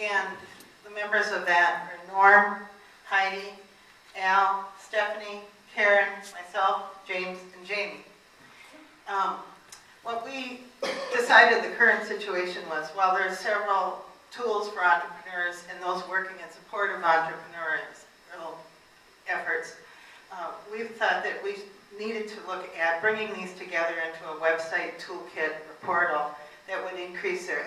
And the members of that are Norm, Heidi, Al, Stephanie, Karen, myself, James, and Jamie. What we decided the current situation was, while there are several tools for entrepreneurs and those working in support of entrepreneurial efforts, we thought that we needed to look at bringing these together into a website toolkit or portal that would increase their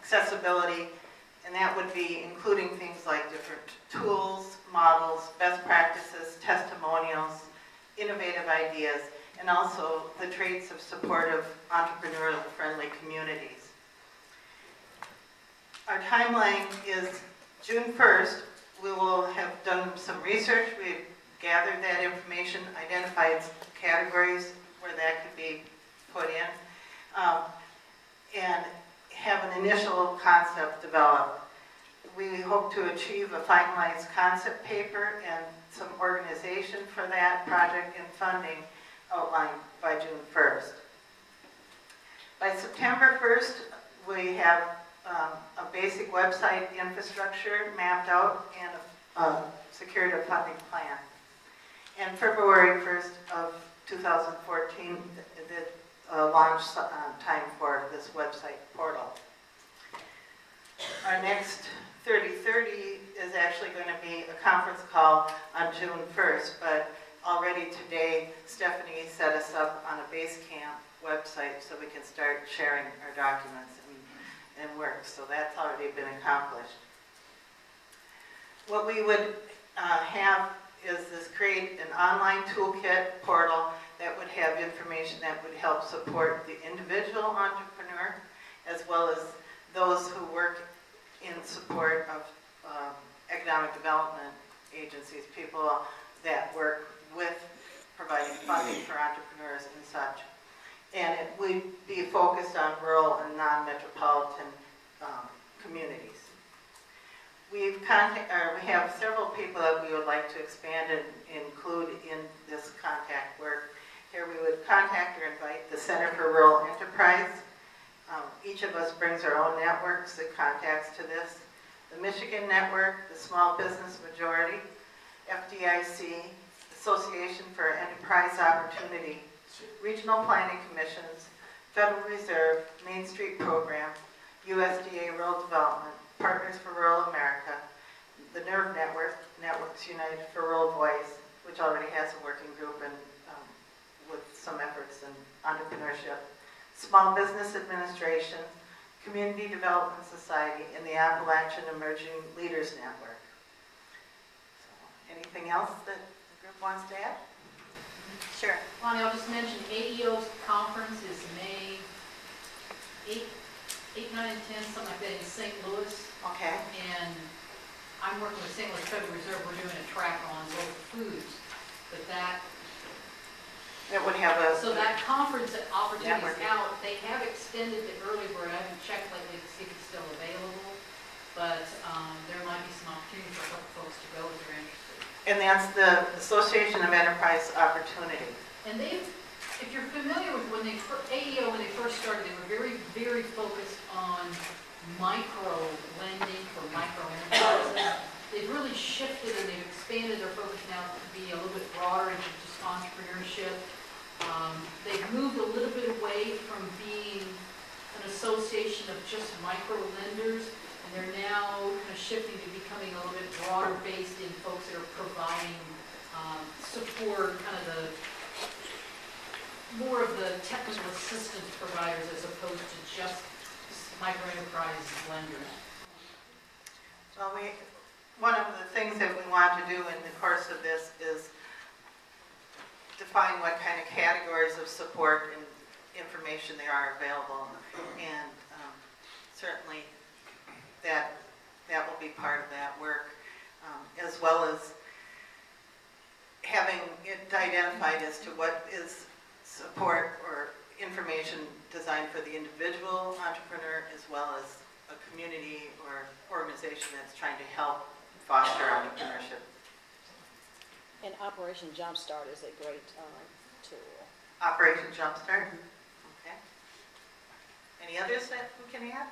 accessibility, and that would be including things like different tools, models, best practices, testimonials, innovative ideas, and also the traits of supportive, entrepreneurial-friendly communities. Our timeline is June 1st. We will have done some research. We've gathered that information, identified categories where that could be put in, and have an initial concept developed. We hope to achieve a finalized concept paper and some organization for that project and funding outlined by June 1st. By September 1st, we have a basic website infrastructure mapped out and secured a funding plan. And February 1st of 2014, the launch time for this website portal. Our next 30/30 is actually going to be a conference call on June 1st, but already today, Stephanie set us up on a Basecamp website so we can start sharing our documents and work. So that's already been accomplished. What we would have is this create an online toolkit portal that would have information that would help support the individual entrepreneur as well as those who work in support of economic development agencies, people that work with providing funding for entrepreneurs and such. And it would be focused on rural and non-metropolitan communities. We have several people that we would like to expand and include in this contact work. Here we would contact or invite the Center for Rural Enterprise. Each of us brings our own networks and contacts to this. The Michigan Network, the Small Business Majority, FDIC, Association for Enterprise Opportunity, Regional Planning Commissions, Federal Reserve, Main Street Program, USDA Rural Development, Partners for Rural America, the NERV Network, Networks United for Rural Voice, which already has a working group and with some efforts in entrepreneurship, Small Business Administration, Community Development Society, and the Appalachian Emerging Leaders Network. So, anything else that the group wants to add? Sure. Lonnie, I'll just mention AEO's conference is May 8, 9, and 10, something like that in St. Louis. Okay. And I'm working with St. Louis Federal Reserve. We're doing a track on local foods. But that would have a... So that conference opportunity is networking. out. They have extended the early bird. I haven't checked lately to see if it's still available. But there might be some opportunity for folks to go if they're interested. And that's the Association of Enterprise Opportunity. And if you're familiar with when AEO, when they first started, they were very, very focused on micro lending for micro enterprises. They've really shifted and they've expanded their focus now to be a little bit broader into just entrepreneurship. They've moved a little bit away from being an association of just micro lenders, and they're now kind of shifting to becoming a little bit broader based in folks that are providing support, kind of more of the technical assistance providers as opposed to just micro enterprise lenders. Well, one of the things that we want to do in the course of this is define what kind of categories of support and information there are available, and certainly that will be part of that work, as well as having it identified as to what is support or information designed for the individual entrepreneur as well as a community or organization that's trying to help foster entrepreneurship. And Operation Jumpstart is a great tool. Operation Jumpstart? Okay. Any others that we can add?